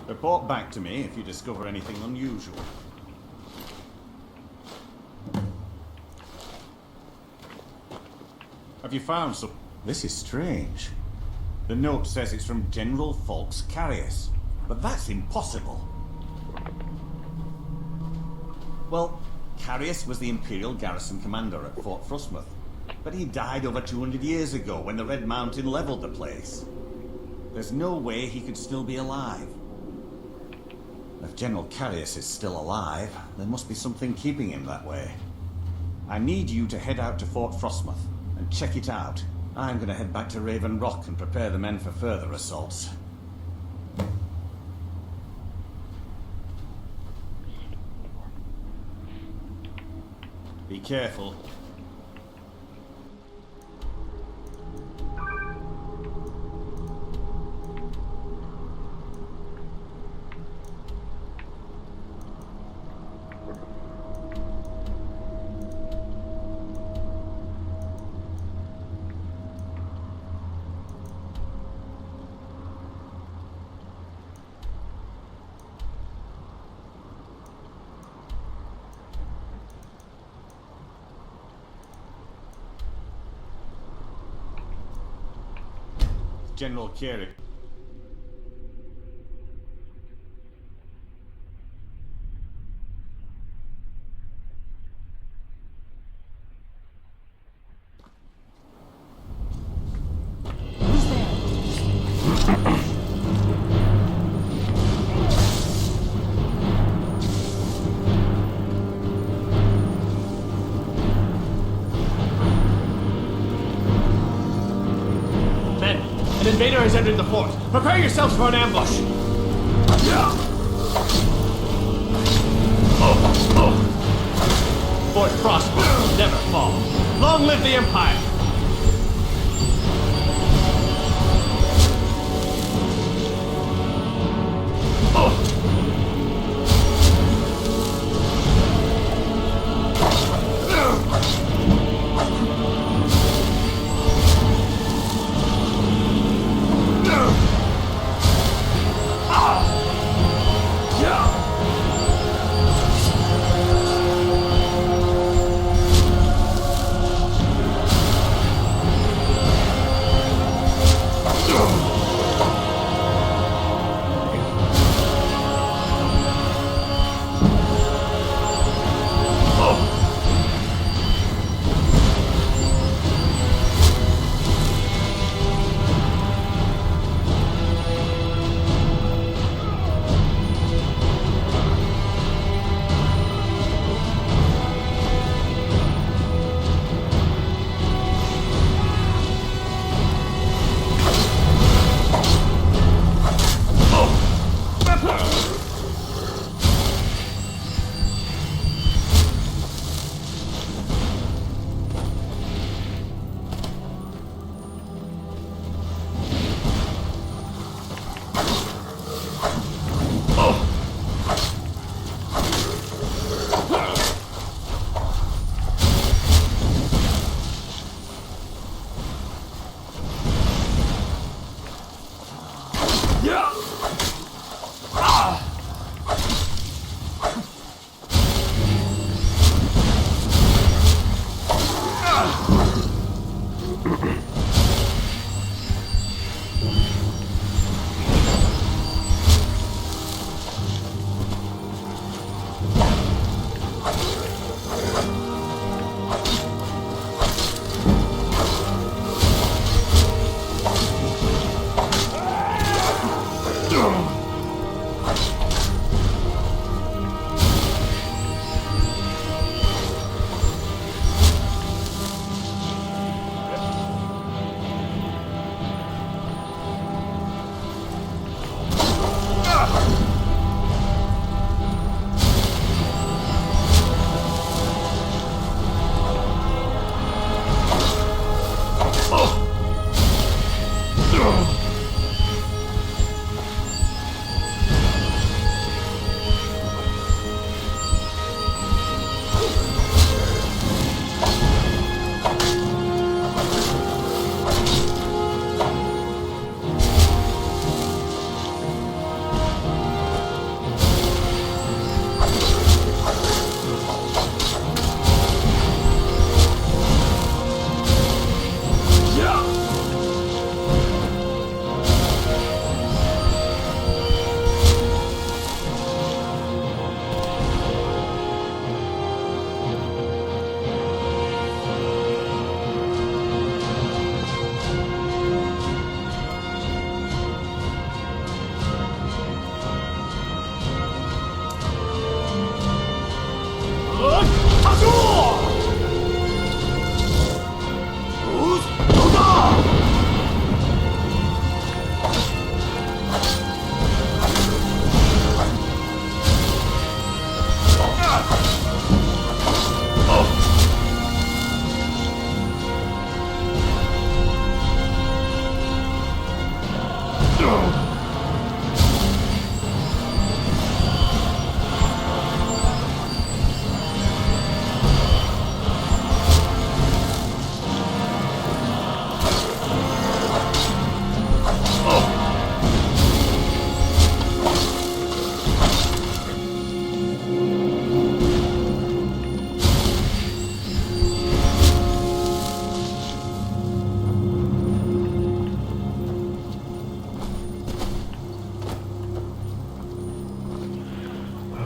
Report back to me if you discover anything unusual. Have you found some... This is strange. The note says it's from General Fawkes Carius, but that's impossible. Well, Carius was the Imperial garrison commander at Fort Frostmoth, but he died over 200 years ago when the Red Mountain leveled the place. There's no way he could still be alive. If General Carius is still alive, there must be something keeping him that way. I need you to head out to Fort Frostmoth and check it out. I'm going to head back to Raven Rock and prepare the men for further assaults. Be careful. General Carey. Who's there? An invader has entered the fort. Prepare yourselves for an ambush. Fort Frostmoth will never fall. Long live the Empire!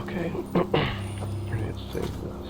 Okay. Let's save this.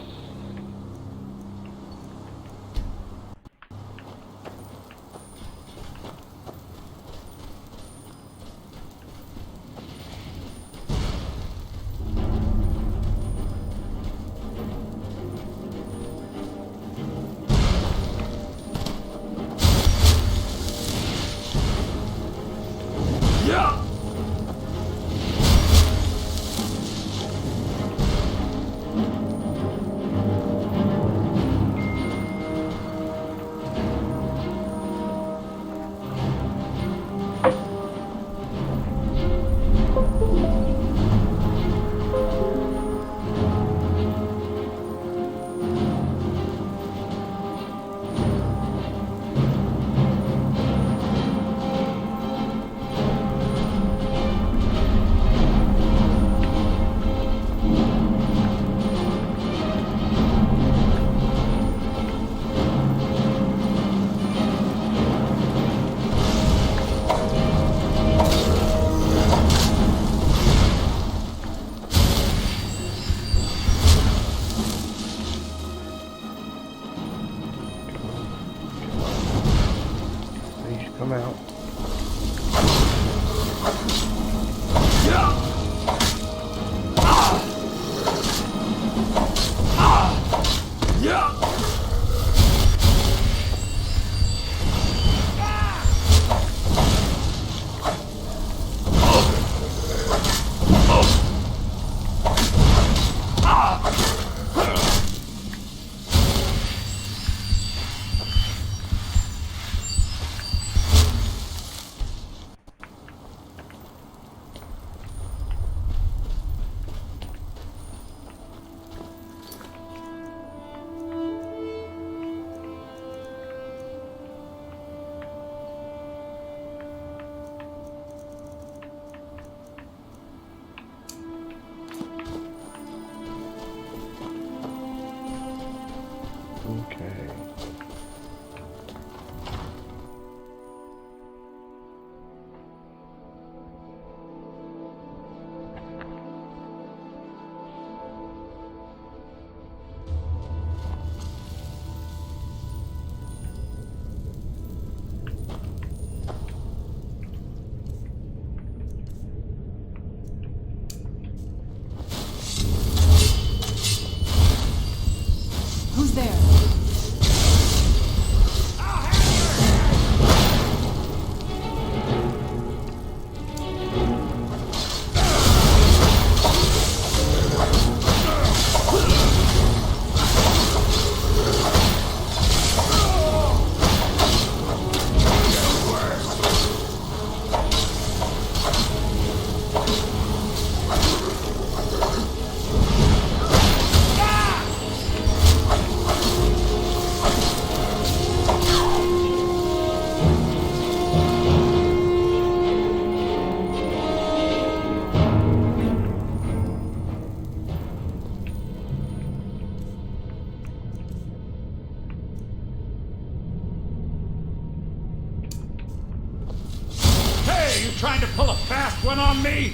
Please come out. Okay. Who's there? Hey, you trying to pull a fast one on me?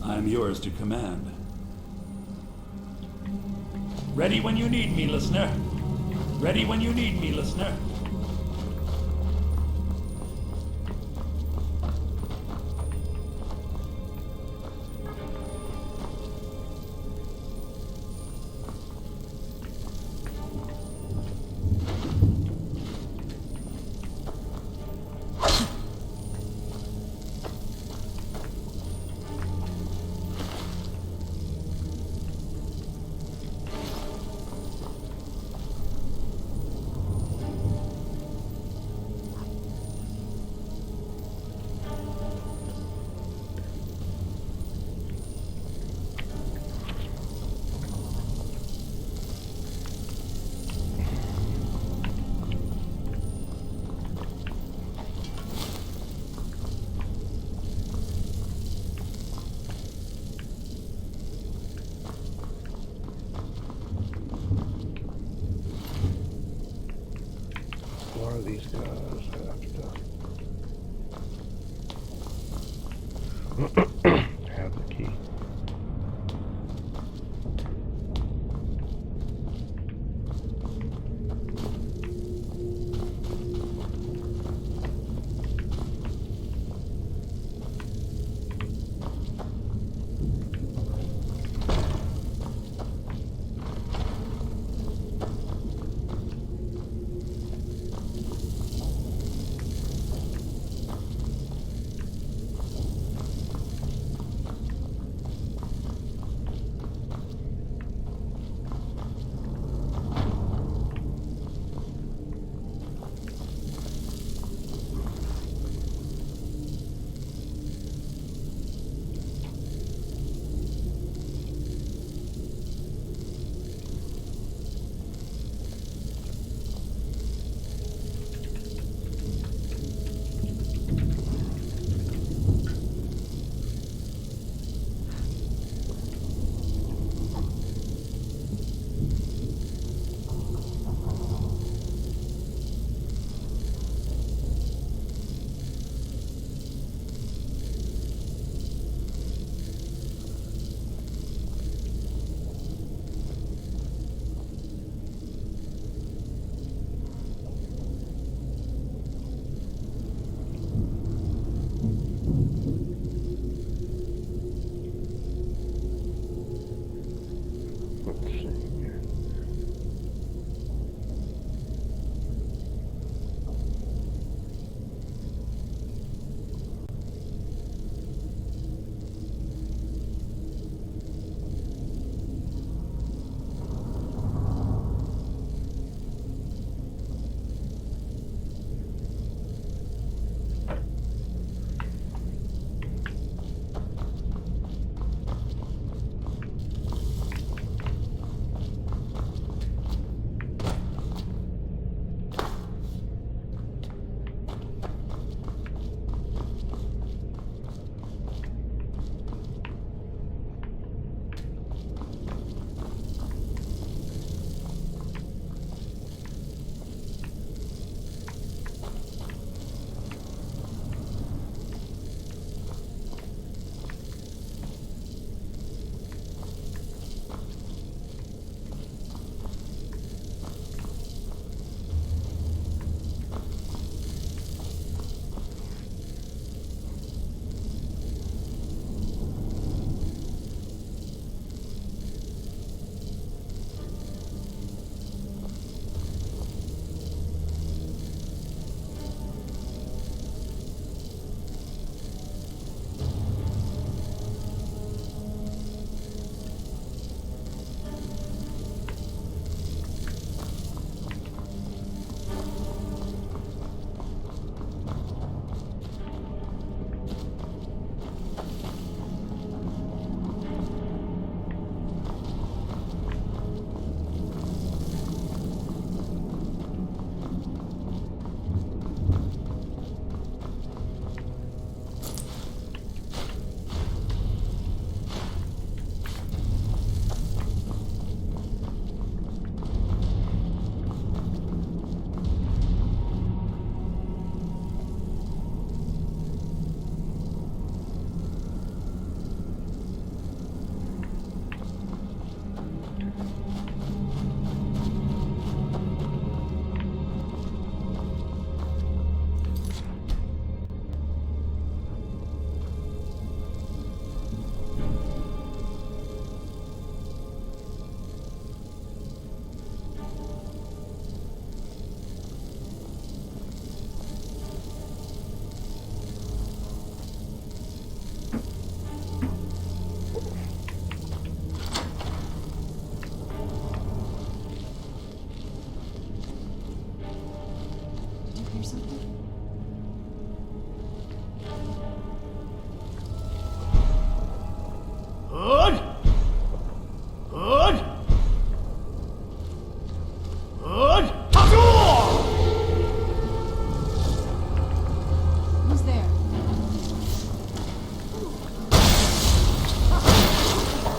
I'm yours to command. Ready when you need me, listener. Ready when you need me, listener. What are these guys after? Have the key. Let's see here.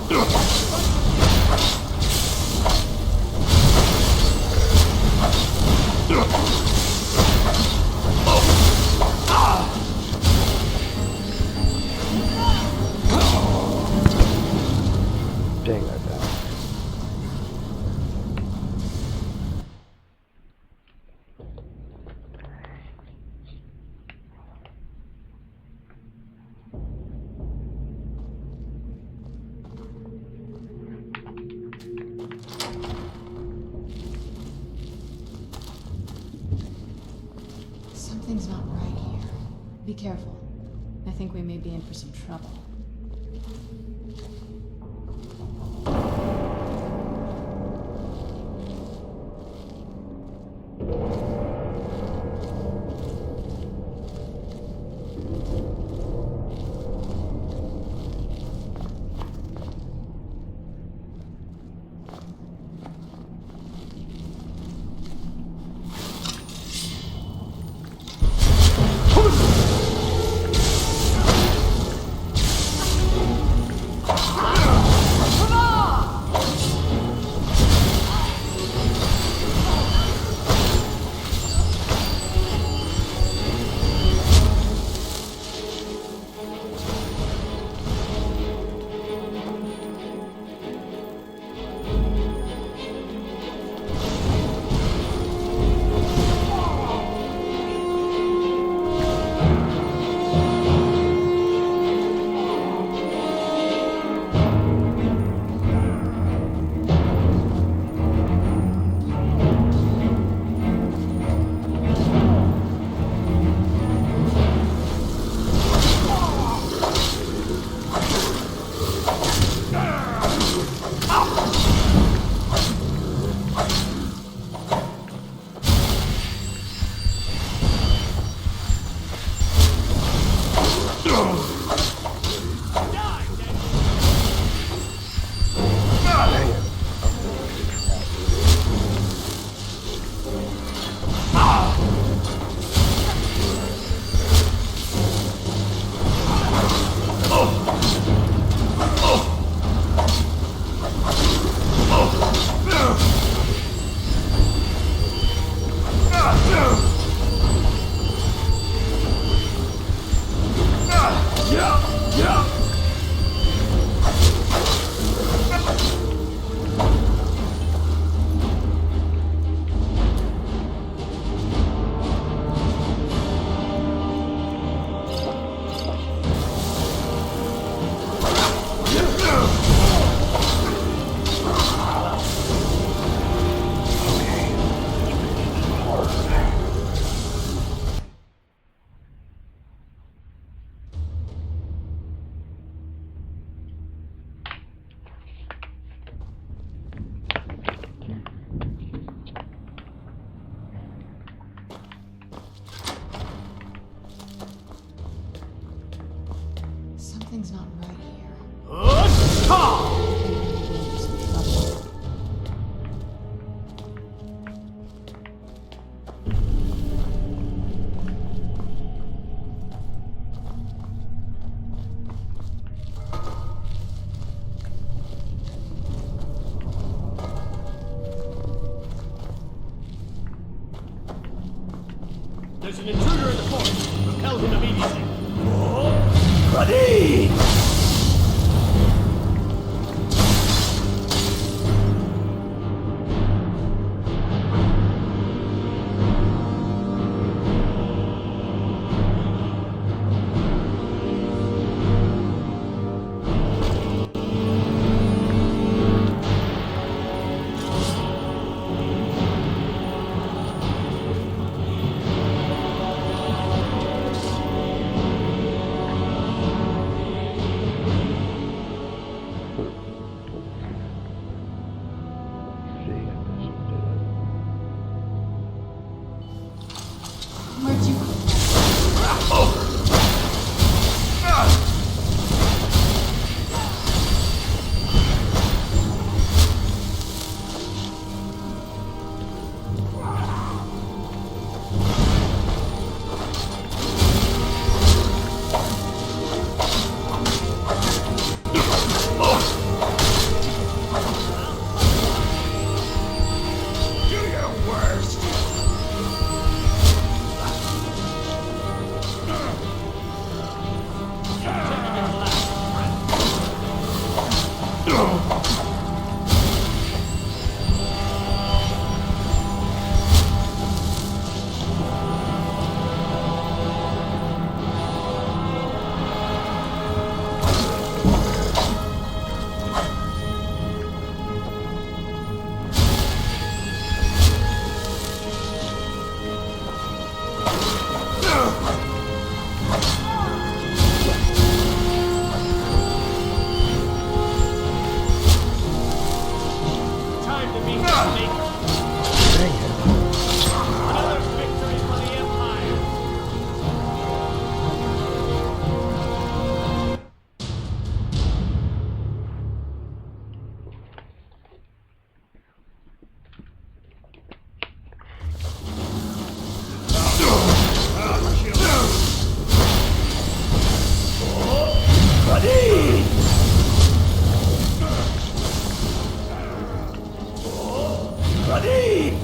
Dang, I died. Something's not right here. Be careful. I think we may be in for some trouble. Something's not right here. Huh? Some trouble. There's an intruder in the fort. Repel him immediately. Ready! Dang it. Another victory for the Empire! Ready! Ready!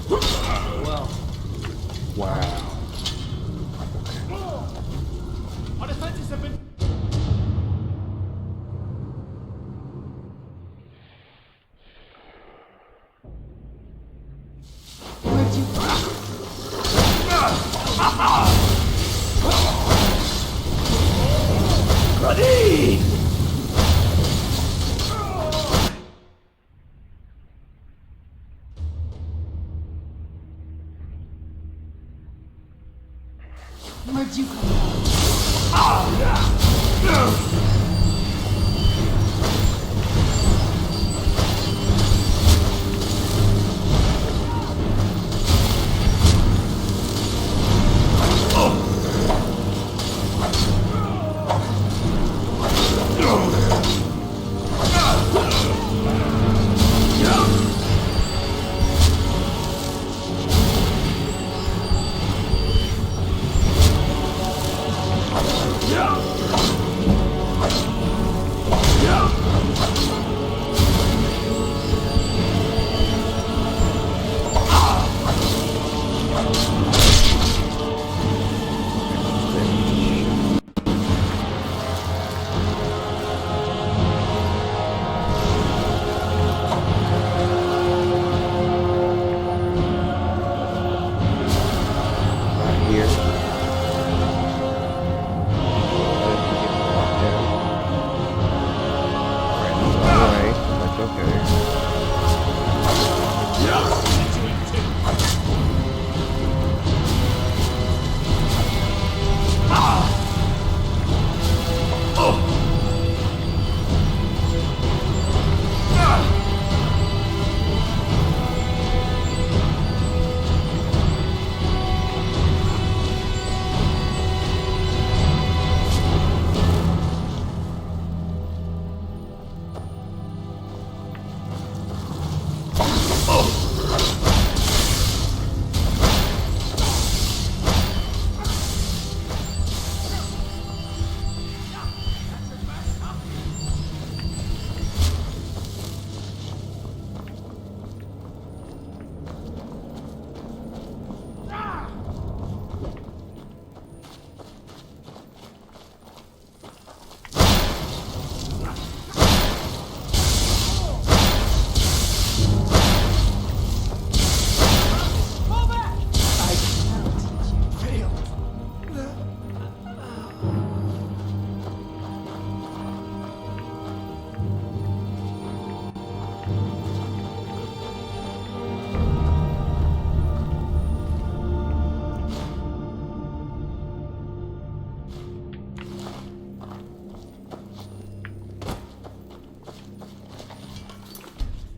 Well, Wow. our defenses have been... Where'd you... Ready! Where'd you come from?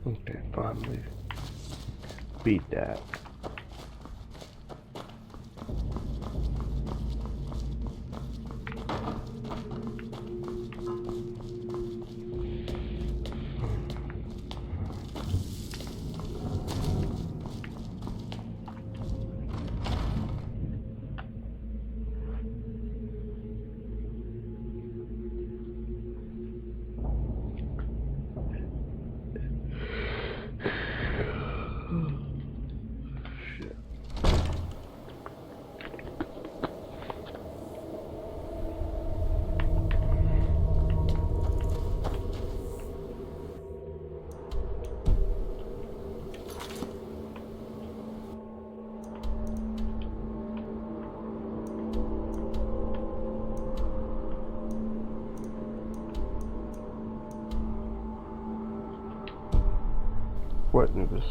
Okay, finally beat that. What news?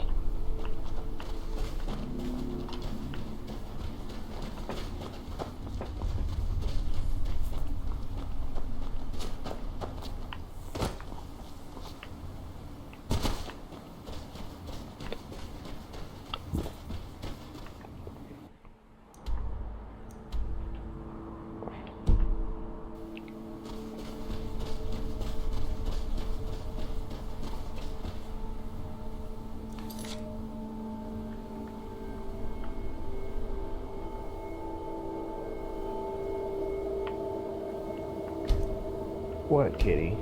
What, kitty?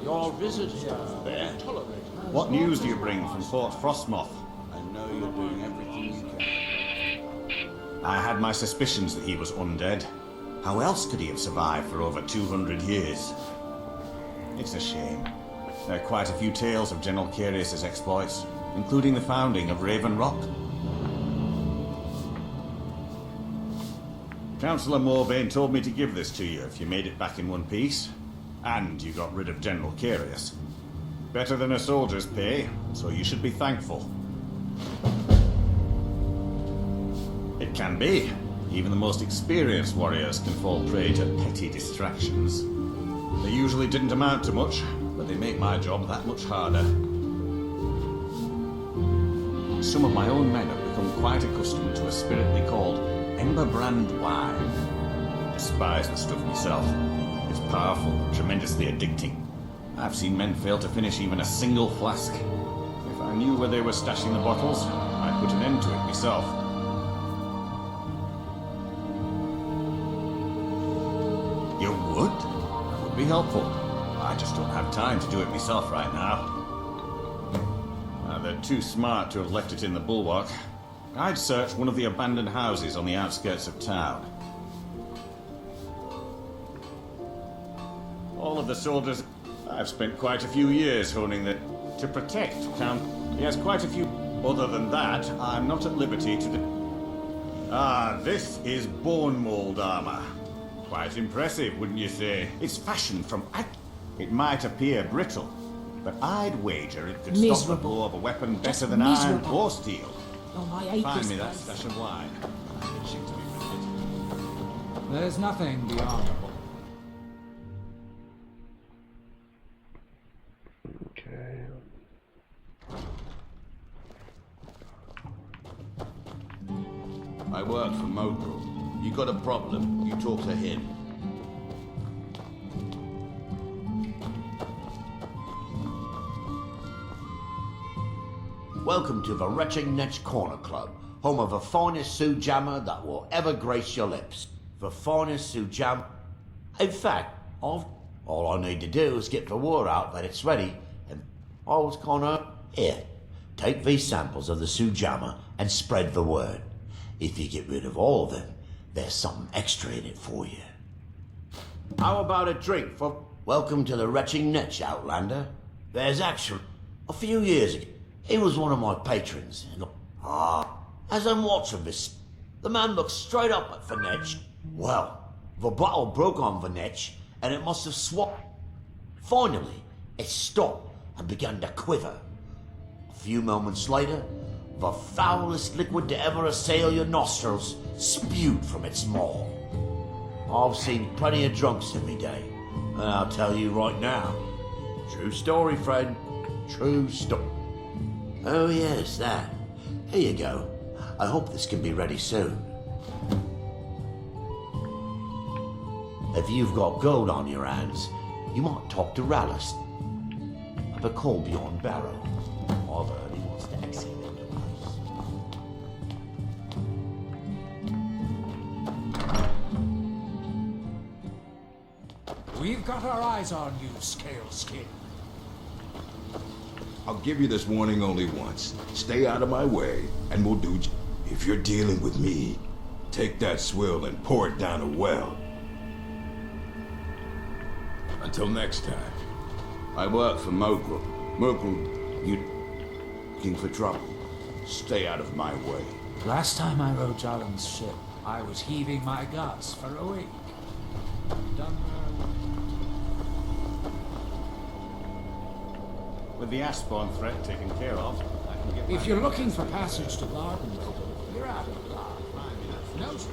Your visit here There. intolerable. What news do you bring from Fort Frostmoth? I know you're doing everything you can. I had my suspicions that he was undead. How else could he have survived for over 200 years? It's a shame. There are quite a few tales of General Carius' exploits, including the founding of Raven Rock. Councillor Morvain told me to give this to you if you made it back in one piece. And you got rid of General Carius. Better than a soldier's pay, so you should be thankful. It can be. Even the most experienced warriors can fall prey to petty distractions. They usually didn't amount to much, but they make my job that much harder. Some of my own men have become quite accustomed to a spirit they called Emberbrand wine. Despise the stuff myself. It's powerful, tremendously addicting. I've seen men fail to finish even a single flask. If I knew where they were stashing the bottles, I'd put an end to it myself. You would? That would be helpful. I just don't have time to do it myself right now. They're too smart to have left it in the bulwark. I'd search one of the abandoned houses on the outskirts of town. All of the soldiers... I've spent quite a few years honing that to protect Count. He has quite a few... Other than that, I'm not at liberty to... This is bone mold armor. Quite impressive, wouldn't you say? It's fashioned from... It might appear brittle, but I'd wager it could stop the Miserable. blow of a weapon Just better than iron miserable. or steel. Oh, I hate Find this me that place. stash of wine. I'm itching to be rented. There's nothing beyond. Okay. I work for Mogul. You got a problem, you talk to him. Welcome to the Retching Netch Corner Club, home of the finest Sujammer that will ever grace your lips. The finest Sujam. In fact, all I need to do is get the word out that it's ready, and I was gonna... Here, take these samples of the Sujammer and spread the word. If you get rid of all of them, there's something extra in it for you. How about a drink for... Welcome to the Retching Netch, Outlander. There's actually... A few years ago, he was one of my patrons. And as I'm watching this, the man looked straight up at Vanetch. Well, the bottle broke on Vanetch, and it must have swapped. Finally, it stopped and began to quiver. A few moments later, the foulest liquid to ever assail your nostrils spewed from its maw. I've seen plenty of drunks every day, and I'll tell you right now, true story, friend, true story. Oh yes, that. Here you go. I hope this can be ready soon. If you've got gold on your hands, you might talk to Rallus up at Colbjorn Barrow. I've heard he wants to exit into us. We've got our eyes on you, Scale Skin. I'll give you this warning only once. Stay out of my way, and we'll do... If you're dealing with me, take that swill and pour it down a well. Until next time. I work for Mogul. Mogul, you... looking for trouble? Stay out of my way. Last time I rode Jalen's ship, I was heaving my guts for a week. Done With the Ashbourne threat taken care of, I can get If back you're to looking West. for passage to Gardenville, you're out of luck. No, sir.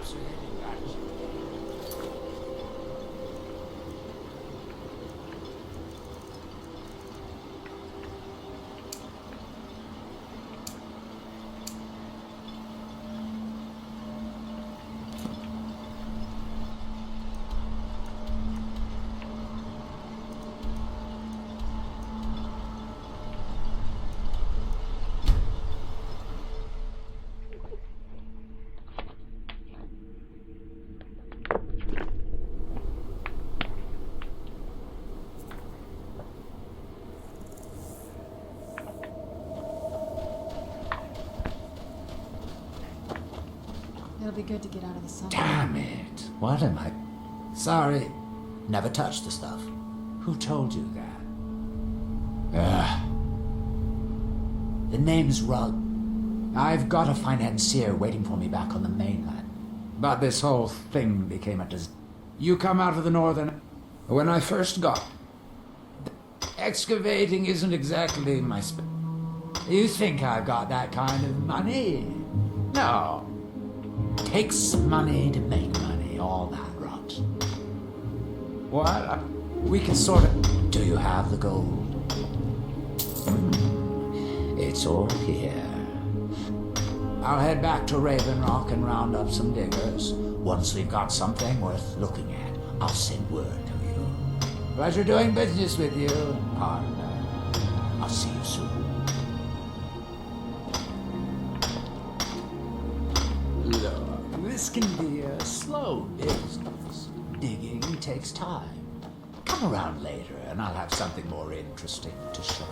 So heading back. It'll be good to get out of the sun. Damn it. What am I... Sorry. Never touched the stuff. Who told you that? The name's Rug. I've got a financier waiting for me back on the mainland. But this whole thing became a dis... You come out of the northern... When I first got... Excavating isn't exactly my You think I've got that kind of money? No. Takes money to make money, all that rot. What? We can sort of... Do you have the gold? It's all here. I'll head back to Raven Rock and round up some diggers. Once we've got something worth looking at, I'll send word to you. Pleasure doing business with you, partner. I'll see you soon. Lord. this can be a slow business. Digging takes time. Come around later and I'll have something more interesting to show.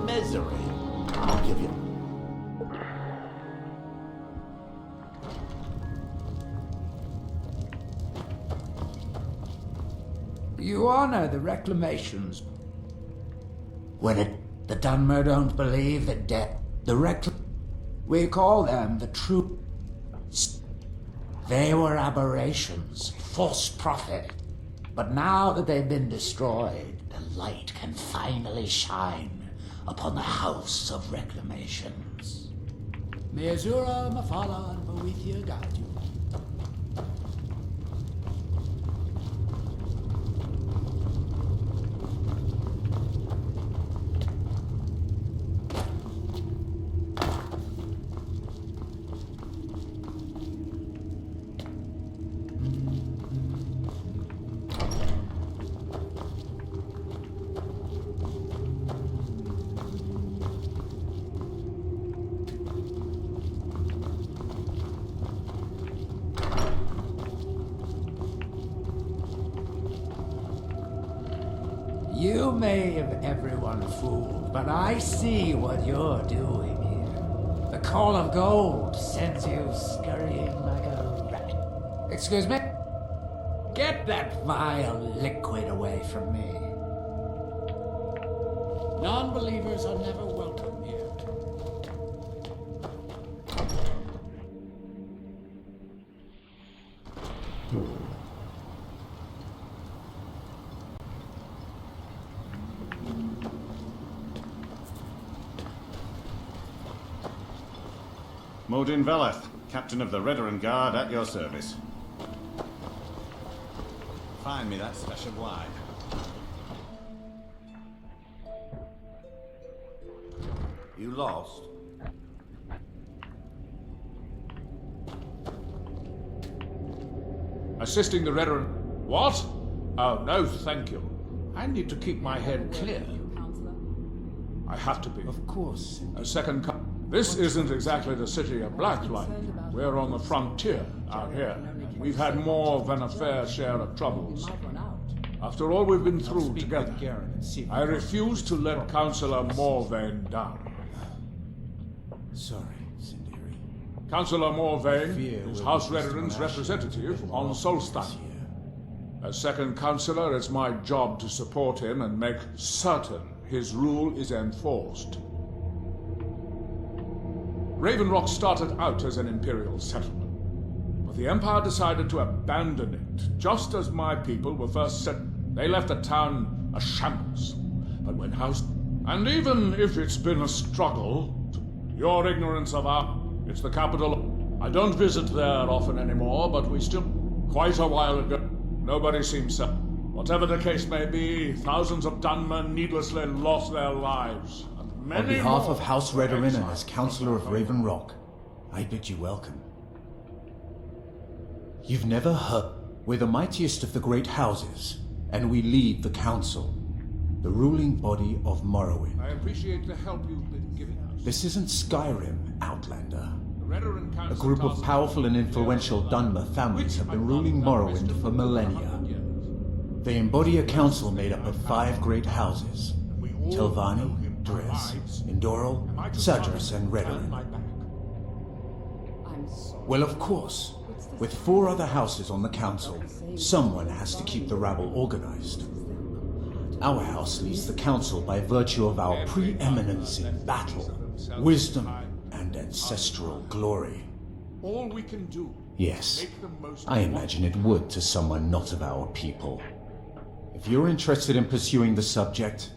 Misery. I'll give you. You honor the reclamations. When the Dunmer don't believe that we call them the true. They were aberrations, false prophet. But now that they've been destroyed, the light can finally shine upon the House of Reclamations. May Azura, Mafala, and Boethia guide you. You may have everyone fooled, but I see what you're doing here. The Call of Gold sends you scurrying like a rat. Excuse me? Get that vile liquid away from me. Non-believers are never welcome here. Modin Veleth, captain of the Redoran Guard, at your service. Find me that stash of wine. You lost? Assisting the Redoran. What? Oh, no, thank you. I need to keep my head clear. I have to be. Of course. A second This isn't exactly the city of Blacklight. We're on the frontier out here. We've had more than a fair share of troubles. After all we've been through together, I refuse to let Councillor Morvain down. Sorry, Sindiri. Councillor Morvain is House Redoran's representative on Solstheim. As second councillor, it's my job to support him and make certain his rule is enforced. Ravenrock started out as an imperial settlement, but the Empire decided to abandon it, just as my people were first set. They left the town a shambles. But when House... And even if it's been a struggle, your ignorance of it's the capital. I don't visit there often anymore, but we still... Quite a while ago, nobody seems set. Whatever the case may be, thousands of Dunmer needlessly lost their lives. On behalf of House Redoran and as Councillor of Raven Rock, I bid you welcome. You've never heard. We're the mightiest of the great houses, and we lead the Council, the ruling body of Morrowind. I appreciate the help you've been giving us. This isn't Skyrim, Outlander. The Redoran Council A group of powerful and influential Dunmer families have been ruling Morrowind for millennia. They embody a council made up of 5 great houses: Telvanni, Driss, Indoril, Sadras, and Redoran. Well, of course, with 4 other houses on the council, someone has to keep the rabble organized. Our house leads the council by virtue of our preeminence in battle, wisdom, and ancestral glory. All we can do Yes, I imagine it would to someone not of our people. If you're interested in pursuing the subject,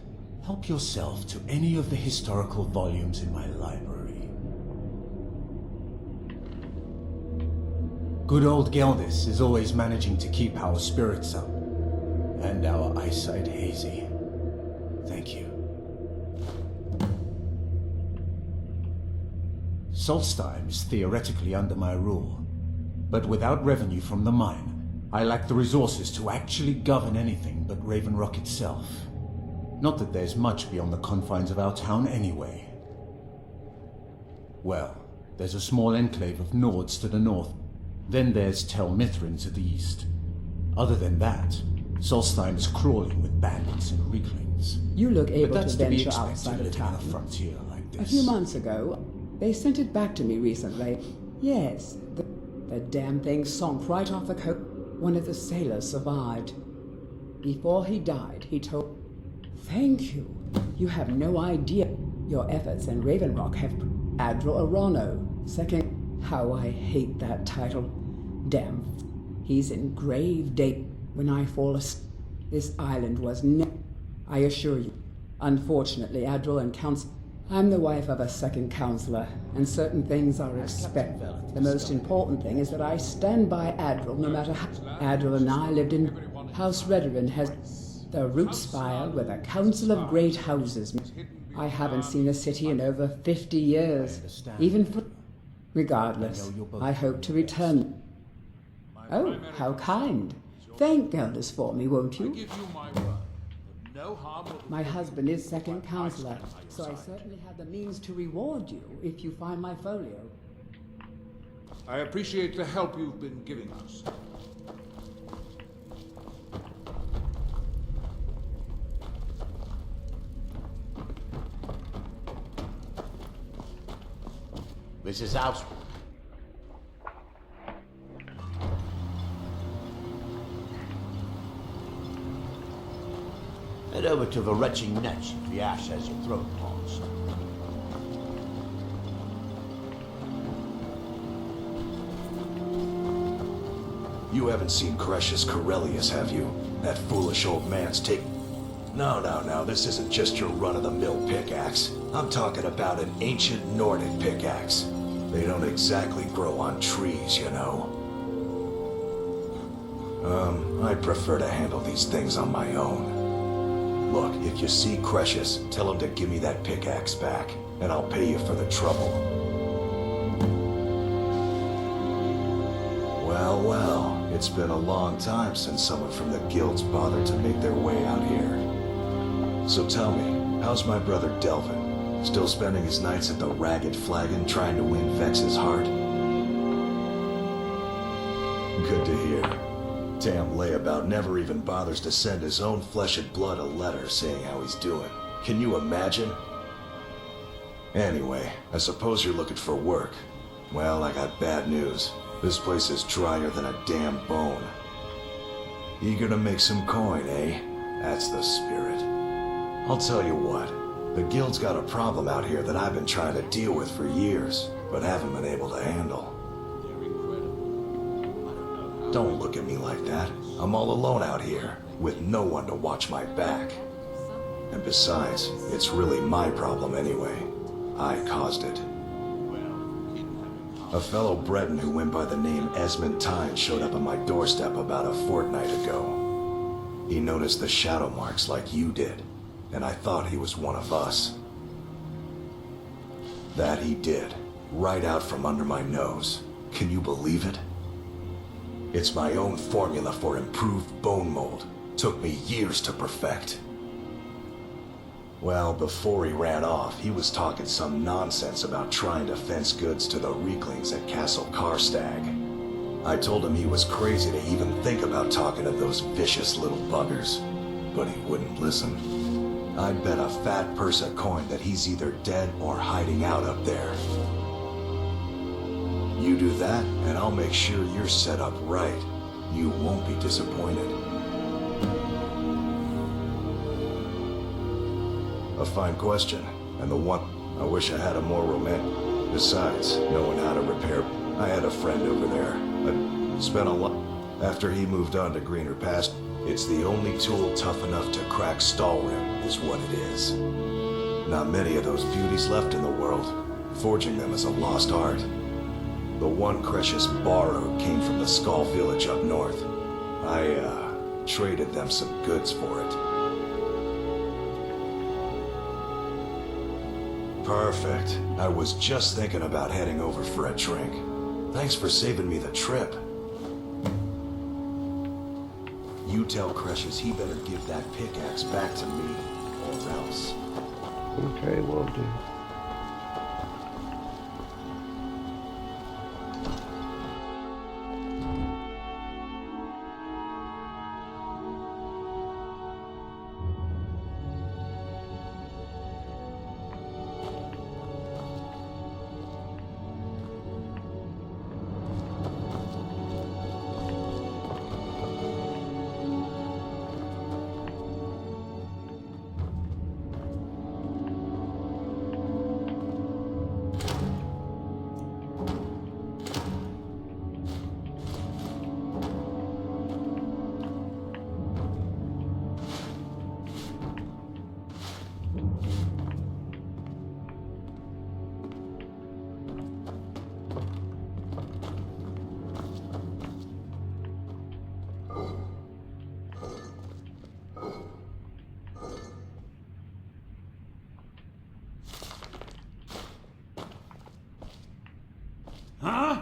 help yourself to any of the historical volumes in my library. Good old Geldis is always managing to keep our spirits up, and our eyesight hazy. Thank you. Solstheim is theoretically under my rule, but without revenue from the mine, I lack the resources to actually govern anything but Raven Rock itself. Not that there's much beyond the confines of our town anyway. Well, there's a small enclave of Nords to the north. Then there's Tel Mithrin to the east. Other than that, Solstheim is crawling with bandits and weaklings. You look But able that's to to be venture expected outside of living on a town. frontier like this. A few months ago, they sent it back to me recently. Yes, the damn thing sunk right off the coast. One of the sailors survived. Before he died, he told... Thank you. You have no idea. Your efforts in Raven Rock have... Adral Arano. Second... How I hate that title. Damn. He's in grave danger. When I fall asleep, this island was I assure you. Unfortunately, Adral and Council... I'm the wife of a second counselor, and certain things are expected. The most important thing is that I stand by Adral no matter how... Adral and I lived in... House Redoran has... The root spire with a council of great houses. I haven't seen a city in over 50 years. Even for... Regardless, I hope to return. Oh, how kind. Thank Geldis for me, won't you? My husband is second counselor, so I certainly have the means to reward you if you find my folio. I appreciate the help you've been giving us. This is house. Head over to the retching nest if the ash has your throat paused. You haven't seen Crucius Corellius, have you? That foolish old man's take... No, this isn't just your run-of-the-mill pickaxe. I'm talking about an ancient Nordic pickaxe. They don't exactly grow on trees, you know. I prefer to handle these things on my own. Look, if you see Crucius, tell him to give me that pickaxe back, and I'll pay you for the trouble. Well, it's been a long time since someone from the guilds bothered to make their way out here. So tell me, how's my brother Delvin? Still spending his nights at the Ragged Flagon trying to win Vex's heart? Good to hear. Damn layabout never even bothers to send his own flesh and blood a letter saying how he's doing. Can you imagine? Anyway, I suppose you're looking for work. Well, I got bad news. This place is drier than a damn bone. Eager to make some coin, eh? That's the spirit. I'll tell you what, the guild's got a problem out here that I've been trying to deal with for years, but haven't been able to handle. Don't look at me like that. I'm all alone out here, with no one to watch my back. And besides, it's really my problem anyway. I caused it. A fellow Breton who went by the name Esmond Tyne showed up on my doorstep about a fortnight ago. He noticed the shadow marks like you did, and I thought he was one of us. That he did, right out from under my nose. Can you believe it? It's my own formula for improved bone mold. Took me years to perfect. Well, before he ran off, he was talking some nonsense about trying to fence goods to the Reeklings at Castle Karstag. I told him he was crazy to even think about talking to those vicious little buggers, but he wouldn't listen. I'd bet a fat purse a coin that he's either dead or hiding out up there. You do that, and I'll make sure you're set up right. You won't be disappointed. A fine question, and the one I wish I had a more romantic. Besides, knowing how to repair. I had a friend over there, a Spent a lot. After he moved on to greener past, it's the only tool tough enough to crack Stalrim, is what it is. Not many of those beauties left in the world. Forging them is a lost art. The one Crescius borrowed came from the Skull village up north. I, traded them some goods for it. Perfect. I was just thinking about heading over for a drink. Thanks for saving me the trip. You tell Crescius he better give that pickaxe back to me, or else. Okay, will do. Huh?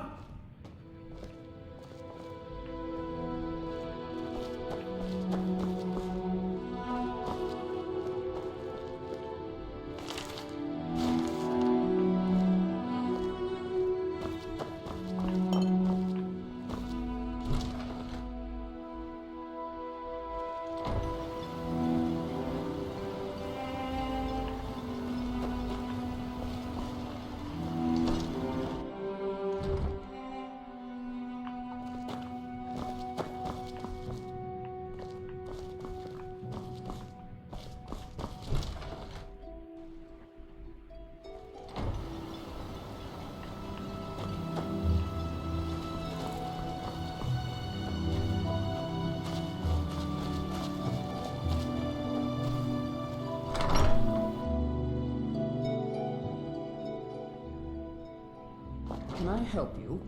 Can I help you?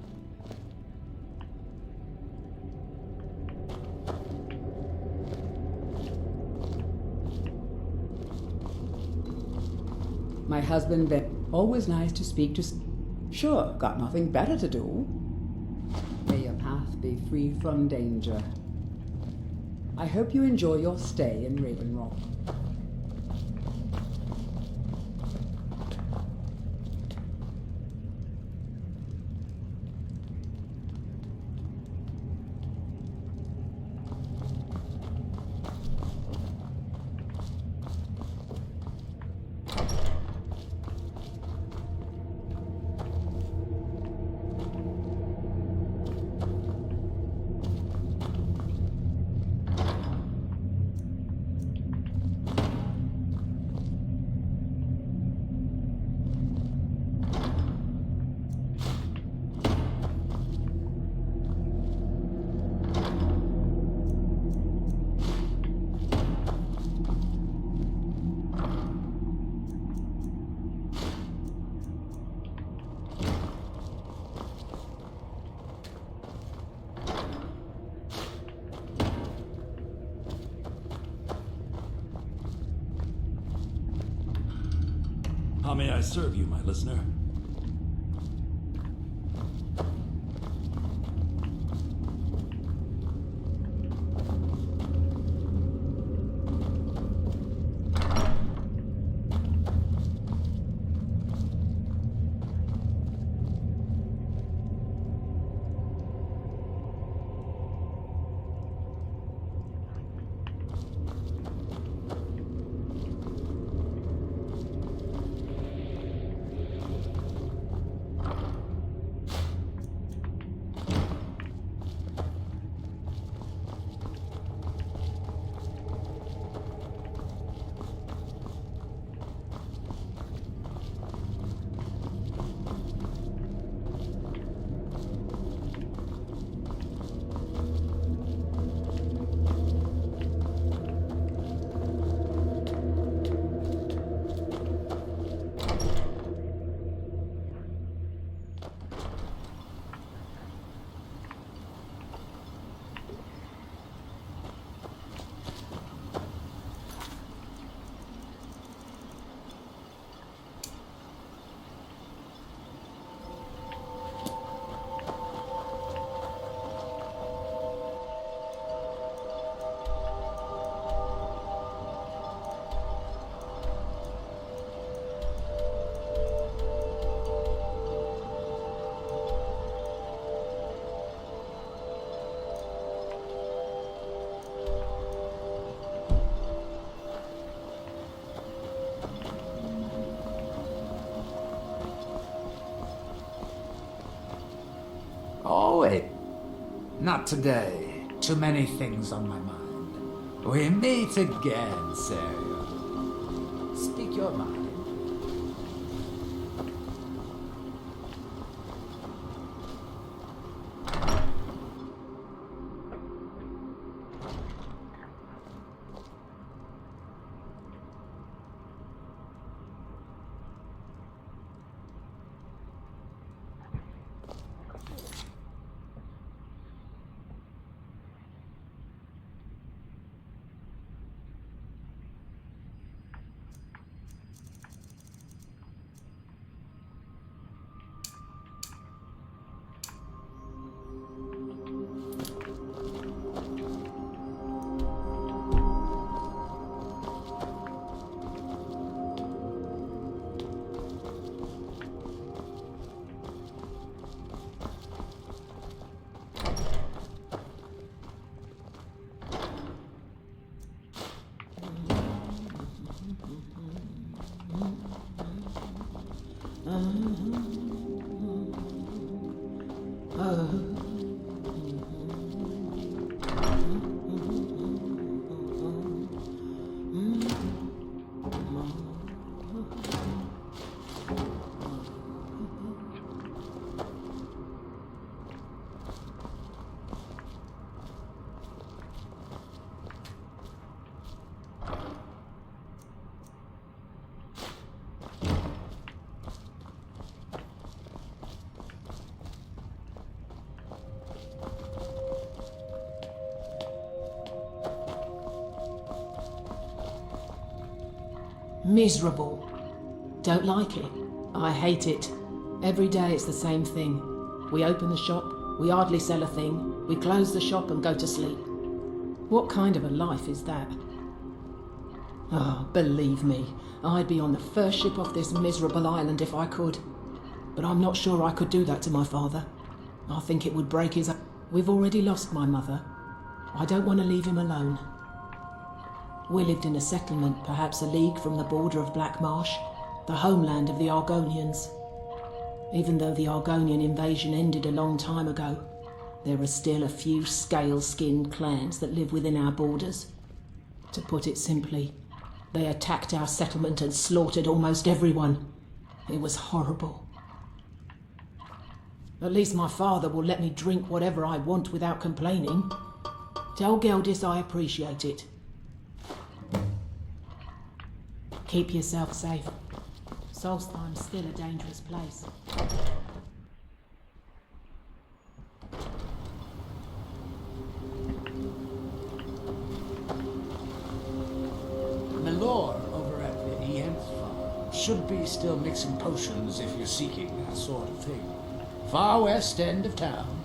My husband, Ben. Always nice to speak to. Sure, got nothing better to do. May your path be free from danger. I hope you enjoy your stay in Raven Rock. How may I serve you, my listener? Not today. Too many things on my mind. We meet again, Serial. Speak your mind. Miserable. Don't like it. I hate it. Every day it's the same thing. We open the shop, we hardly sell a thing, we close the shop and go to sleep. What kind of a life is that? Oh, believe me, I'd be on the first ship off this miserable island if I could. But I'm not sure I could do that to my father. I think it would break his... We've already lost my mother. I don't want to leave him alone. We lived in a settlement, perhaps a league from the border of Black Marsh, the homeland of the Argonians. Even though the Argonian invasion ended a long time ago, there are still a few scale-skinned clans that live within our borders. To put it simply, they attacked our settlement and slaughtered almost everyone. It was horrible. At least my father will let me drink whatever I want without complaining. Tell Geldis I appreciate it. Keep yourself safe. Solstheim's still a dangerous place. Milor over at the Ienth farm should be still mixing potions if you're seeking that sort of thing. Far west end of town.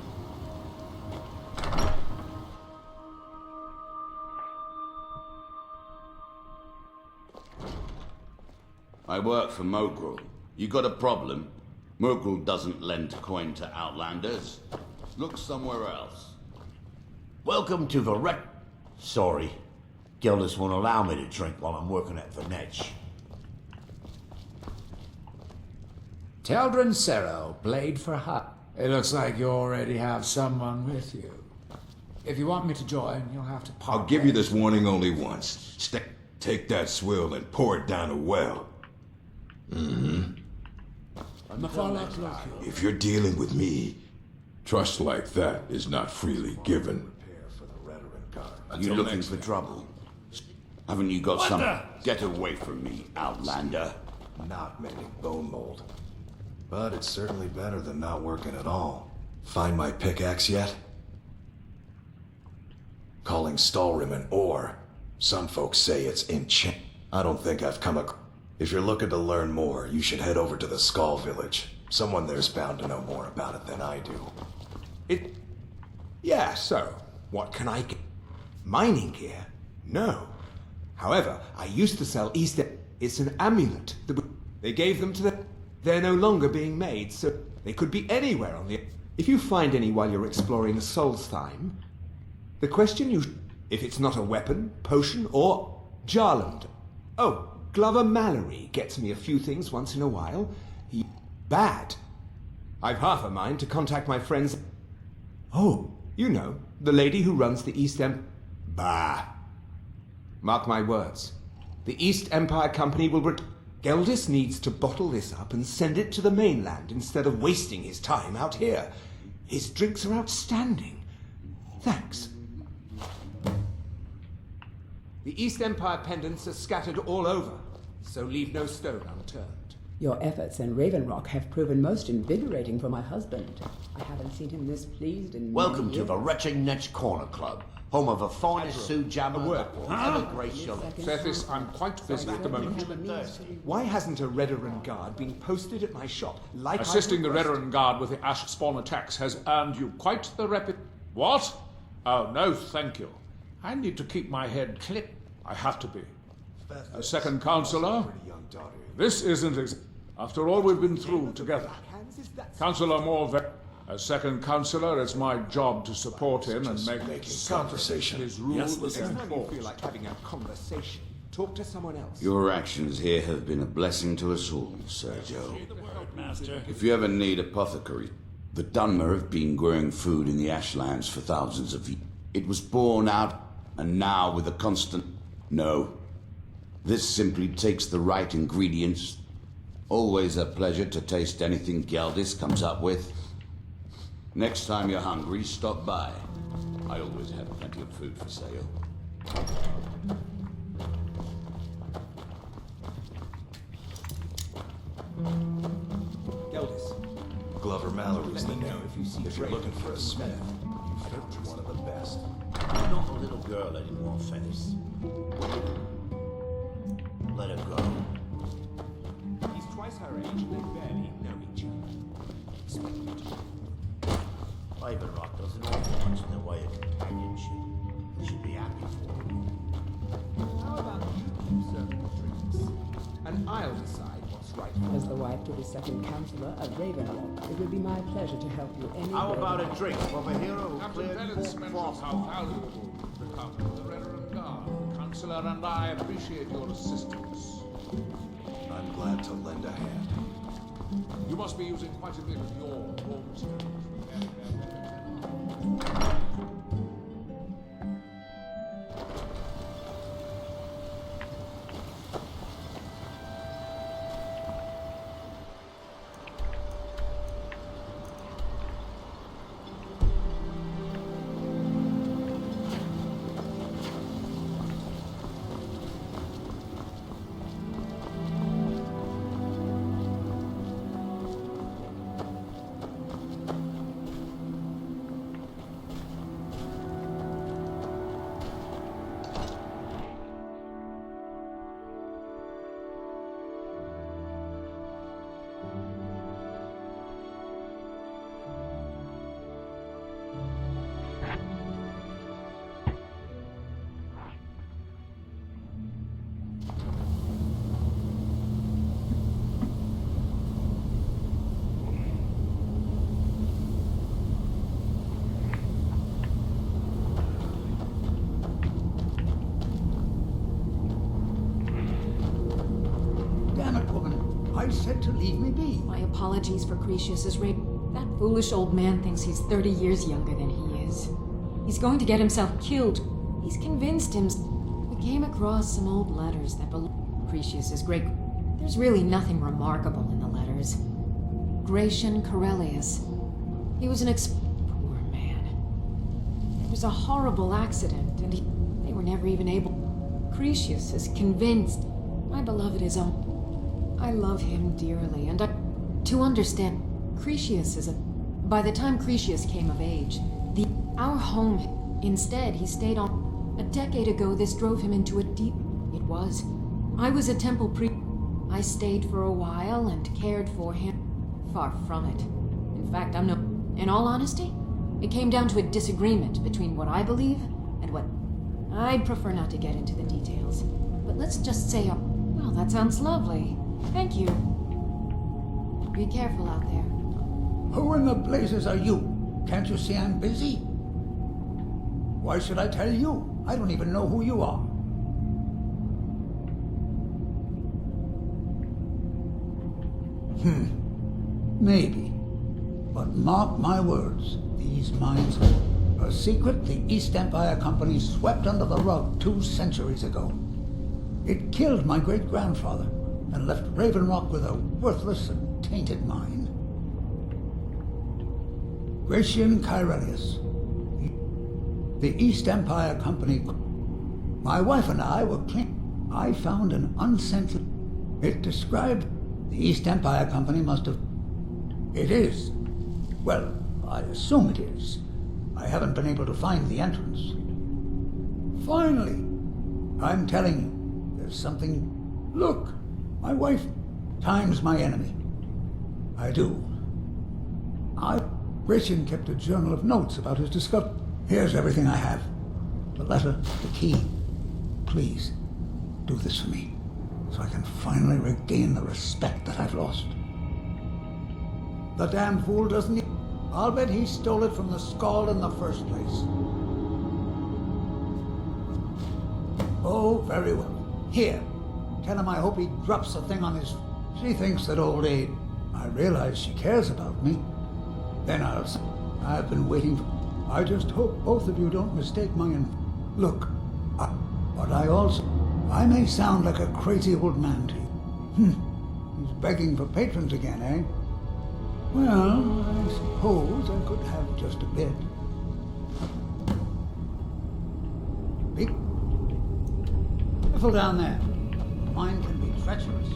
I work for Mogrul. You got a problem? Mogrul doesn't lend coin to outlanders. Look somewhere else. Welcome to the wreck. Sorry. Gildus won't allow me to drink while I'm working at Venetch. Teldrin Sero, Blade for Hut. It looks like you already have someone with you. If you want me to join, you'll have to part. I'll give you this warning only once. Take that swill and pour it down a well. If you're dealing with me, trust like that is not freely given. You looking for trouble? Haven't you got some... Get away from me, outlander. Not mending bone mold. But it's certainly better than not working at all. Find my pickaxe yet? Calling Stalrim an ore. Some folks say it's enchant. I don't think I've come across... If you're looking to learn more, you should head over to the Skull Village. Someone there's bound to know more about it than I do. Yeah, so, what can I get? Mining gear? No. However, I used to sell Easter... It's an amulet. They gave them to the... They're no longer being made, so they could be anywhere on the... If you find any while you're exploring Solstheim, the question you... If it's not a weapon, potion, or Jarland. Oh, Glover Mallory gets me a few things once in a while. Bad. I've half a mind to contact my friends... Oh, You know, the lady who runs the East Empire. Bah! Mark my words. The East Empire Company will Geldis needs to bottle this up and send it to the mainland instead of wasting his time out here. His drinks are outstanding. Thanks. The East Empire pendants are scattered all over, so leave no stone unturned. Your efforts in Raven Rock have proven most invigorating for my husband. I haven't seen him this pleased in Welcome many to the years. Wretching Netch Corner Club, home of the finest Sue Jammer that will ever grace your lips. Cephis, I'm quite busy at the moment. Why hasn't a Redoran guard been posted at my shop like Assisting the I requested? Redoran Guard with the Ash Spawn attacks has earned you quite the What? Oh, no, thank you. I need to keep my head clear. I have to be. A second counselor? This isn't after all we've been through together. Councillor Morve, as second councillor, it's my job to support him and make conversation. his rule Next is time you enforced. feel like having a conversation, talk to someone else. Your actions here have been a blessing to us all, Sergio. If you ever need apothecary, the Dunmer have been growing food in the Ashlands for thousands of years. It was born out, and now with a constant... No. This simply takes the right ingredients. Always a pleasure to taste anything Geldis comes up with. Next time you're hungry, stop by. I always have plenty of food for sale. Geldis. Glover Mallory's the name. If you're looking for a smith, you've found one of the best. You're not a little girl anymore, Fennis. Let her go. He's twice her age and they barely know each other. Raven Rock doesn't offer much in the way of companionship. You should be happy for it. How about you keep serving the drinks? And I'll decide what's right for As the wife to the second counselor of Raven Rock, it would be my pleasure to help you any How way about that a I drink can. from a hero who Captain cleared Bennett Fort mentions how Frostmourne? valuable you've become to the Redoran Guard. The Councillor and I appreciate your assistance. I'm glad to lend a hand. You must be using quite a bit of your raw materials. Damn it, woman. I said to leave me be. My apologies for Cretius's rape. That foolish old man thinks he's 30 years younger than he is. He's going to get himself killed. He's convinced him. We came across some old letters that belong to Cretius's great... There's really nothing remarkable in the letters. Gratian Corellius. He was an poor man. There was a horrible accident, and they were never even able... Cretius is convinced my beloved is on. I love him dearly, and to understand, Cretius is a... By the time Cretius came of age, our home... Instead, he stayed on... A decade ago, this drove him into a deep... It was. I was a temple priest. I stayed for a while and cared for him. Far from it. In fact, I'm no... In all honesty, it came down to a disagreement between what I believe and what... I'd prefer not to get into the details. But let's just say... Well, that sounds lovely. Thank you. Be careful out there. Who in the blazes are you? Can't you see I'm busy? Why should I tell you? I don't even know who you are. Maybe. But mark my words, these mines A secret the East Empire Company swept under the rug 2 centuries ago. It killed my great-grandfather and left Raven Rock with a worthless and tainted mind. Gratian Kyrelius. The East Empire Company. My wife and I were clean. I found an uncensored. It described the East Empire Company must have. It is. Well, I assume it is. I haven't been able to find the entrance. Finally, I'm telling you, there's something. Look, my wife. Time's my enemy. I do. Gratian kept a journal of notes about his discovery. Here's everything I have. The letter, the key. Please, do this for me, so I can finally regain the respect that I've lost. The damn fool doesn't. I'll bet he stole it from the Skald in the first place. Oh, very well. Here, tell him I hope he drops the thing on his. She thinks that old age. I realize she cares about me. Then I've been waiting for. I just hope both of you don't mistake my. Look, but I may sound like a crazy old man to you. He's begging for patrons again, eh? Well, I suppose I could have just a bit. Be careful down there. Mine can be treacherous.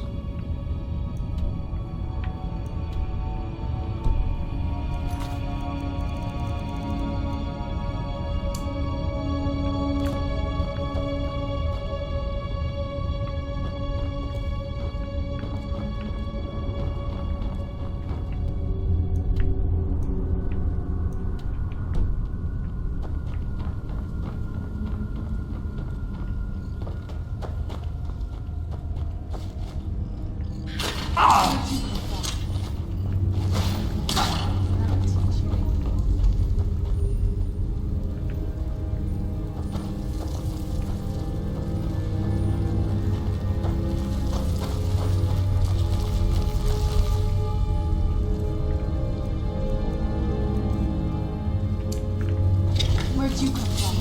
Where'd you come from?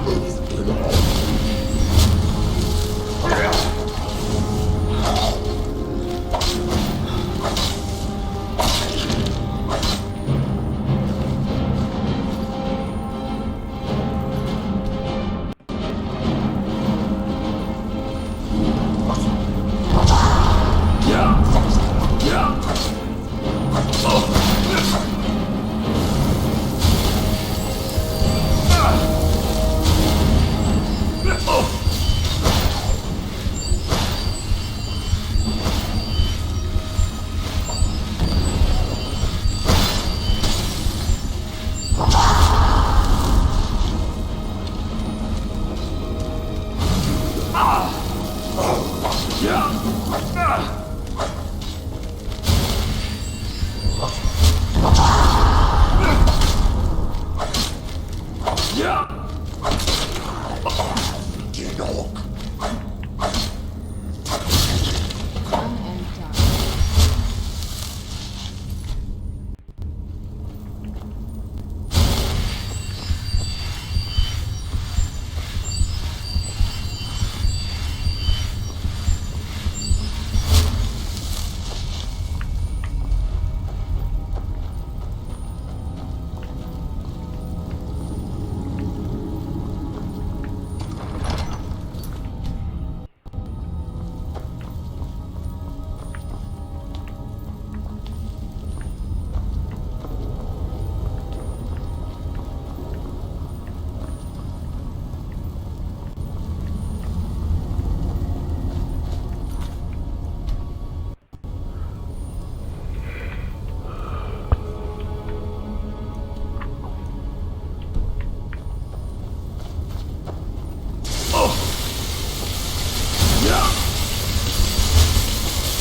Please.